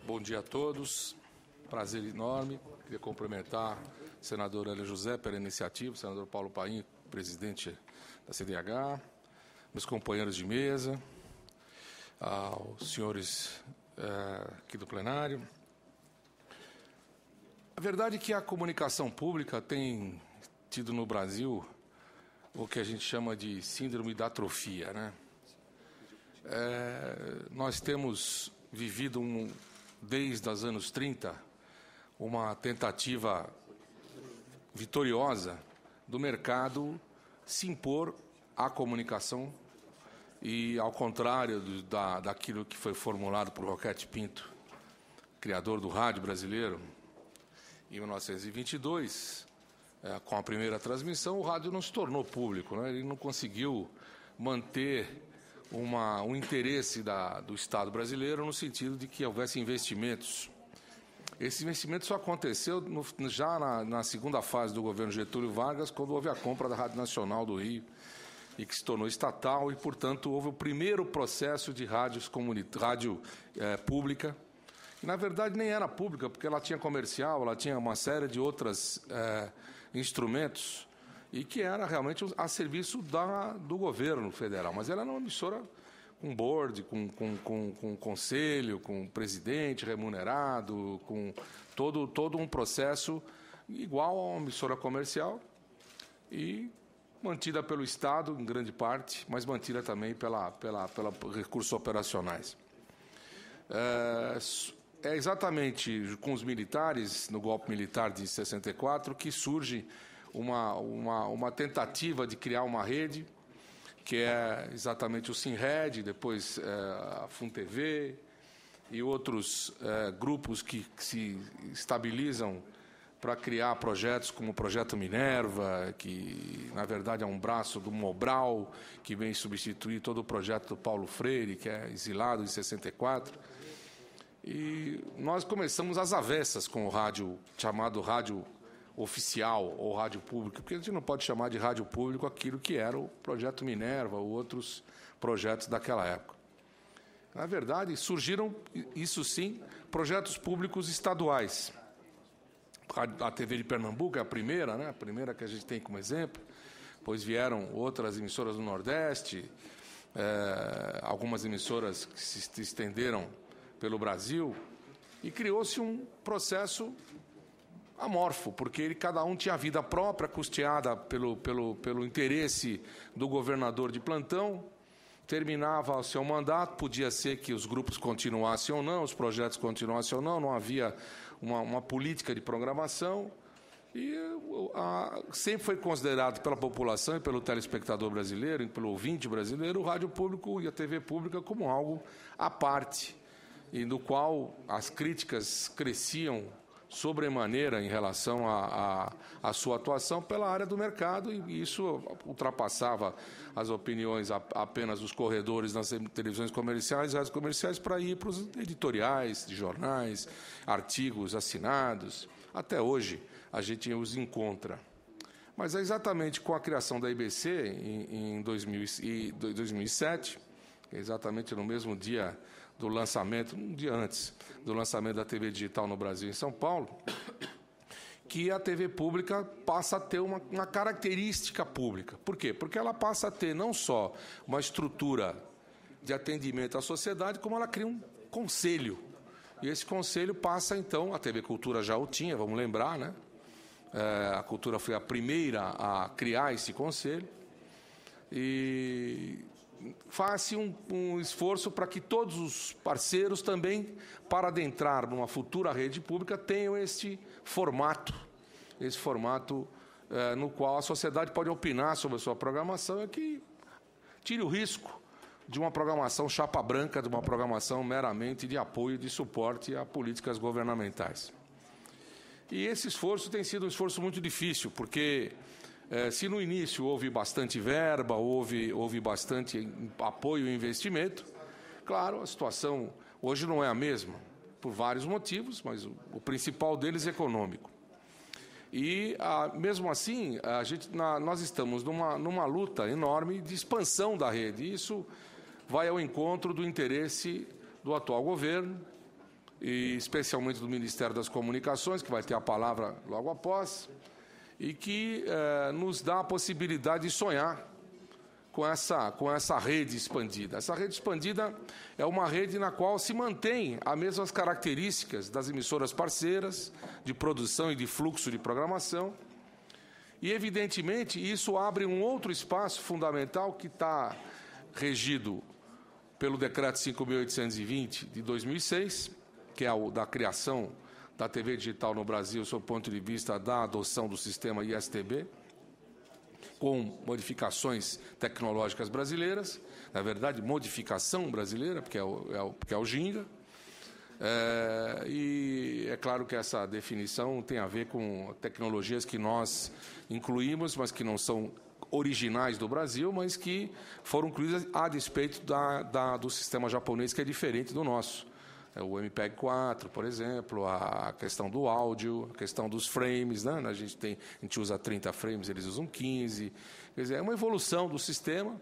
Bom dia a todos. Prazer enorme. Queria cumprimentar o senador Hélio José pela iniciativa, o senador Paulo Paim, presidente da CDH, meus companheiros de mesa, aos senhores aqui do plenário. A verdade é que a comunicação pública tem tido no Brasil o que a gente chama de síndrome da atrofia, né? Nós temos vivido, desde os anos 30, uma tentativa vitoriosa do mercado se impor à comunicação e, ao contrário daquilo que foi formulado por Roquete Pinto, criador do rádio brasileiro, em 1922, com a primeira transmissão, o rádio não se tornou público, né? Ele não conseguiu manter um interesse do Estado brasileiro no sentido de que houvesse investimentos. Esse investimento só aconteceu já na segunda fase do governo Getúlio Vargas, quando houve a compra da Rádio Nacional do Rio, e que se tornou estatal, e, portanto, houve o primeiro processo de rádio pública, que, na verdade, nem era pública, porque ela tinha comercial, ela tinha uma série de outros instrumentos, e que era realmente a serviço do governo federal. Mas ela era uma emissora com board, com conselho, com presidente remunerado, com todo um processo igual a uma emissora comercial e mantida pelo Estado, em grande parte, mas mantida também pela recursos operacionais. É exatamente com os militares, no golpe militar de 64, que surge uma tentativa de criar uma rede, que é exatamente o Sinred, depois a FunTV e outros grupos que se estabilizam para criar projetos como o Projeto Minerva, que, na verdade, é um braço do Mobral, que vem substituir todo o projeto do Paulo Freire, que é exilado em 64. E nós começamos às avessas com o rádio, chamado rádio oficial ou rádio público, porque a gente não pode chamar de rádio público aquilo que era o Projeto Minerva ou outros projetos daquela época. Na verdade, surgiram, isso sim, projetos públicos estaduais. A TV de Pernambuco é a primeira, né? A primeira que a gente tem como exemplo. Depois vieram outras emissoras do Nordeste, algumas emissoras que se estenderam pelo Brasil, e criou-se um processo amorfo, porque cada um tinha vida própria, custeada pelo interesse do governador de plantão. Terminava o seu mandato, podia ser que os grupos continuassem ou não, os projetos continuassem ou não, não havia uma política de programação, e sempre foi considerado pela população e pelo telespectador brasileiro, e pelo ouvinte brasileiro, o rádio público e a TV pública como algo à parte, e no qual as críticas cresciam sobremaneira em relação à sua atuação pela área do mercado, e isso ultrapassava as opiniões apenas dos corredores nas televisões comerciais e rádios comerciais para ir para os editoriais de jornais, artigos assinados. Até hoje a gente os encontra. Mas é exatamente com a criação da IBC em 2007, exatamente no mesmo dia do lançamento, um dia antes do lançamento da TV digital no Brasil, em São Paulo, que a TV pública passa a ter uma característica pública. Por quê? Porque ela passa a ter não só uma estrutura de atendimento à sociedade, como ela cria um conselho. E esse conselho passa, então, a TV Cultura já o tinha, vamos lembrar, né? A Cultura foi a primeira a criar esse conselho, e faz-se um esforço para que todos os parceiros também, para adentrar numa futura rede pública, tenham esse formato no qual a sociedade pode opinar sobre a sua programação, e que tire o risco de uma programação chapa branca, de uma programação meramente de apoio, de suporte a políticas governamentais. E esse esforço tem sido um esforço muito difícil, porque se no início houve bastante verba, houve bastante apoio e investimento, claro, a situação hoje não é a mesma, por vários motivos, mas o principal deles é econômico. E, mesmo assim, nós estamos numa luta enorme de expansão da rede. Isso vai ao encontro do interesse do atual governo, e especialmente do Ministério das Comunicações, que vai ter a palavra logo após, e que nos dá a possibilidade de sonhar com essa rede expandida. Essa rede expandida é uma rede na qual se mantém as mesmas características das emissoras parceiras, de produção e de fluxo de programação, e, evidentemente, isso abre um outro espaço fundamental que está regido pelo Decreto 5.820, de 2006, que é o da criação da TV digital no Brasil, sob o ponto de vista da adoção do sistema ISTB, com modificações tecnológicas brasileiras, na verdade, modificação brasileira, porque é o Ginga. E é claro que essa definição tem a ver com tecnologias que nós incluímos, mas que não são originais do Brasil, mas que foram incluídas a despeito do sistema japonês, que é diferente do nosso. O MPEG-4, por exemplo, a questão do áudio, a questão dos frames, né? A gente usa 30 frames, eles usam 15. Quer dizer, é uma evolução do sistema,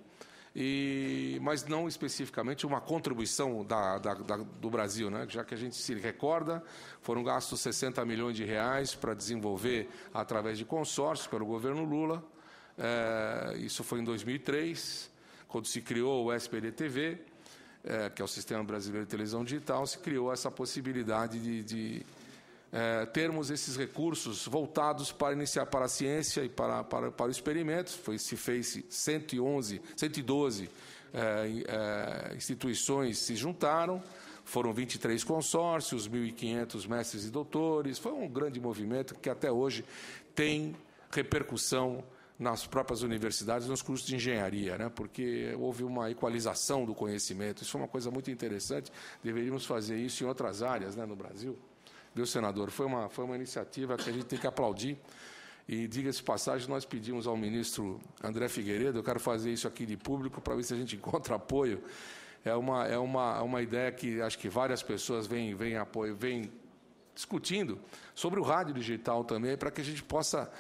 mas não especificamente uma contribuição do Brasil, né? Já que a gente se recorda, foram gastos 60 milhões de reais para desenvolver, através de consórcios, pelo governo Lula. Isso foi em 2003, quando se criou o SPDTV, que é o Sistema Brasileiro de Televisão Digital, se criou essa possibilidade de termos esses recursos voltados para iniciar para a ciência e para o experimento. Se fez 112 instituições se juntaram, foram 23 consórcios, 1.500 mestres e doutores. Foi um grande movimento que até hoje tem repercussão nas próprias universidades, nos cursos de engenharia, né? Porque houve uma equalização do conhecimento. Isso foi uma coisa muito interessante. Deveríamos fazer isso em outras áreas, né, no Brasil. Viu, senador? Foi uma iniciativa que a gente tem que aplaudir. E, diga-se de passagem, nós pedimos ao ministro André Figueiredo, eu quero fazer isso aqui de público para ver se a gente encontra apoio. É uma ideia que acho que várias pessoas vêm discutindo sobre o rádio digital também, para que a gente possa...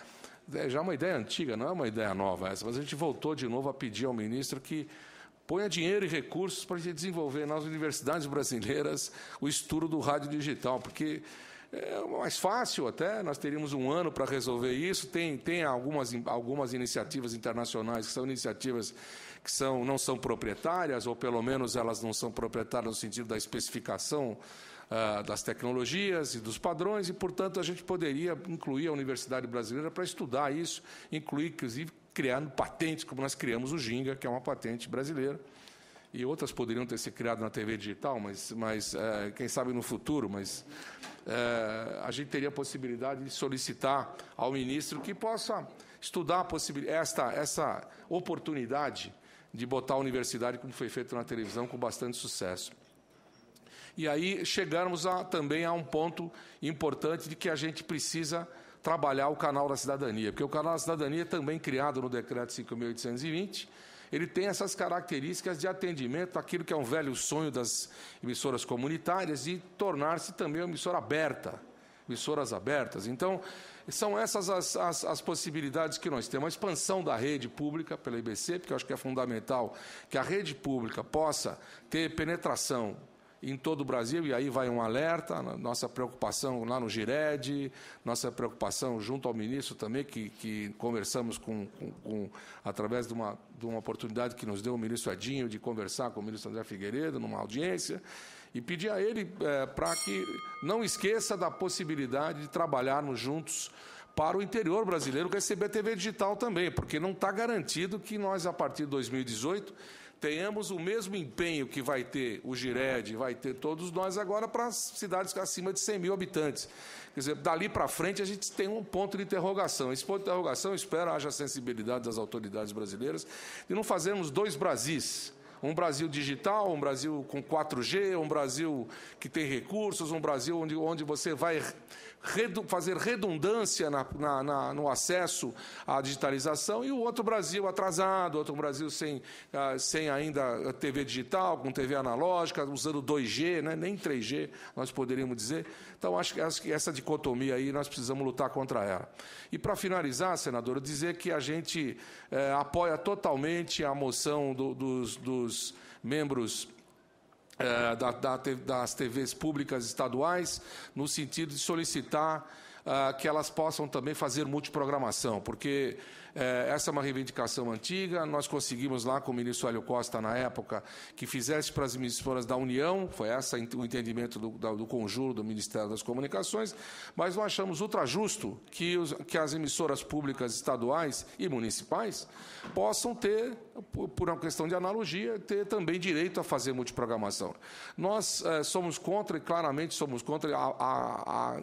já é uma ideia antiga, não é uma ideia nova essa, mas a gente voltou de novo a pedir ao ministro que ponha dinheiro e recursos para a gente desenvolver nas universidades brasileiras o estudo do rádio digital, porque é mais fácil até, nós teríamos um ano para resolver isso. Tem algumas iniciativas internacionais que são iniciativas que não são proprietárias, ou pelo menos elas não são proprietárias no sentido da especificação das tecnologias e dos padrões, e, portanto, a gente poderia incluir a Universidade Brasileira para estudar isso, incluir, inclusive, criando patentes, como nós criamos o Ginga, que é uma patente brasileira, e outras poderiam ter sido criadas na TV digital, mas quem sabe no futuro, mas a gente teria a possibilidade de solicitar ao ministro que possa estudar essa oportunidade de botar a universidade, como foi feito na televisão, com bastante sucesso. E aí chegarmos também a um ponto importante de que a gente precisa trabalhar o canal da cidadania, porque o canal da cidadania é também criado no Decreto 5.820, ele tem essas características de atendimento àquilo que é um velho sonho das emissoras comunitárias, e tornar-se também uma emissora aberta, emissoras abertas. Então, são essas as possibilidades que nós temos. A expansão da rede pública pela IBC, porque eu acho que é fundamental que a rede pública possa ter penetração em todo o Brasil, e aí vai um alerta, nossa preocupação lá no GIRED, nossa preocupação junto ao ministro também, que conversamos através de uma oportunidade que nos deu o ministro Edinho de conversar com o ministro André Figueiredo numa audiência, e pedir a ele para que não esqueça da possibilidade de trabalharmos juntos para o interior brasileiro receber TV digital também, porque não está garantido que nós, a partir de 2018, tenhamos o mesmo empenho que vai ter o GIRED, vai ter todos nós agora para as cidades acima de 100 mil habitantes. Quer dizer, dali para frente a gente tem um ponto de interrogação. Esse ponto de interrogação, eu espero haja sensibilidade das autoridades brasileiras de não fazermos dois Brasis. Um Brasil digital, um Brasil com 4G, um Brasil que tem recursos, um Brasil onde você vai fazer redundância no acesso à digitalização, e o outro Brasil atrasado, outro Brasil sem ainda TV digital, com TV analógica, usando 2G, né? Nem 3G, nós poderíamos dizer. Então, acho que essa dicotomia aí nós precisamos lutar contra ela. E, para finalizar, senador, dizer que a gente apoia totalmente a moção dos membros das TVs públicas estaduais, no sentido de solicitar que elas possam também fazer multiprogramação, porque essa é uma reivindicação antiga. Nós conseguimos lá com o ministro Hélio Costa, na época, que fizesse para as emissoras da União, foi esse o entendimento do conjuro do Ministério das Comunicações, mas nós achamos ultra justo que as emissoras públicas estaduais e municipais possam ter, por uma questão de analogia, ter também direito a fazer multiprogramação. Nós somos contra, e claramente somos contra,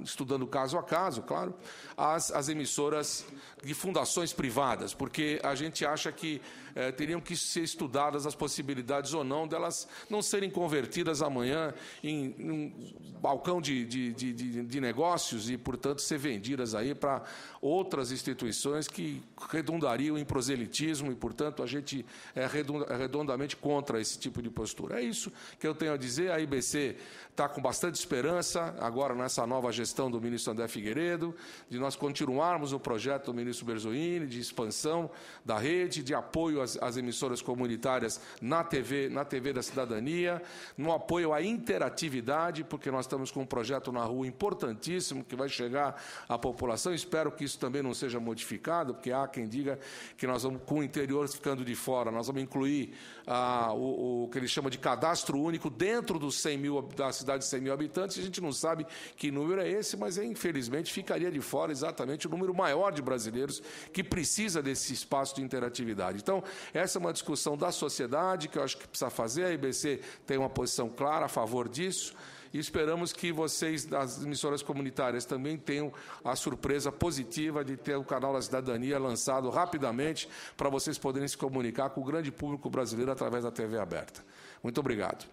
estudando caso a caso, claro, as emissoras de fundações privadas, porque a gente acha que teriam que ser estudadas as possibilidades ou não delas não serem convertidas amanhã em um balcão de negócios e, portanto, ser vendidas aí para outras instituições que redundariam em proselitismo e, portanto, a gente é redondamente contra esse tipo de postura. É isso que eu tenho a dizer. A IBC está com bastante esperança, agora nessa nova gestão do ministro André Figueiredo, de nós continuarmos o projeto do ministro Berzoini, de expansão da rede, de apoio às emissoras comunitárias na TV da cidadania, no apoio à interatividade, porque nós estamos com um projeto na rua importantíssimo que vai chegar à população. Espero que isso também não seja modificado, porque há quem diga que nós vamos, com o interior ficando de fora, nós vamos incluir o que ele chama de cadastro único dentro dos 100 mil, da cidade de 100 mil habitantes. A gente não sabe que número é esse, mas, infelizmente, ficaria de fora exatamente o número maior de brasileiros que precisa desse espaço de interatividade. Então, essa é uma discussão da sociedade que eu acho que precisa fazer. A IBC tem uma posição clara a favor disso. E esperamos que vocês, das emissoras comunitárias, também tenham a surpresa positiva de ter o Canal da Cidadania lançado rapidamente para vocês poderem se comunicar com o grande público brasileiro através da TV aberta. Muito obrigado.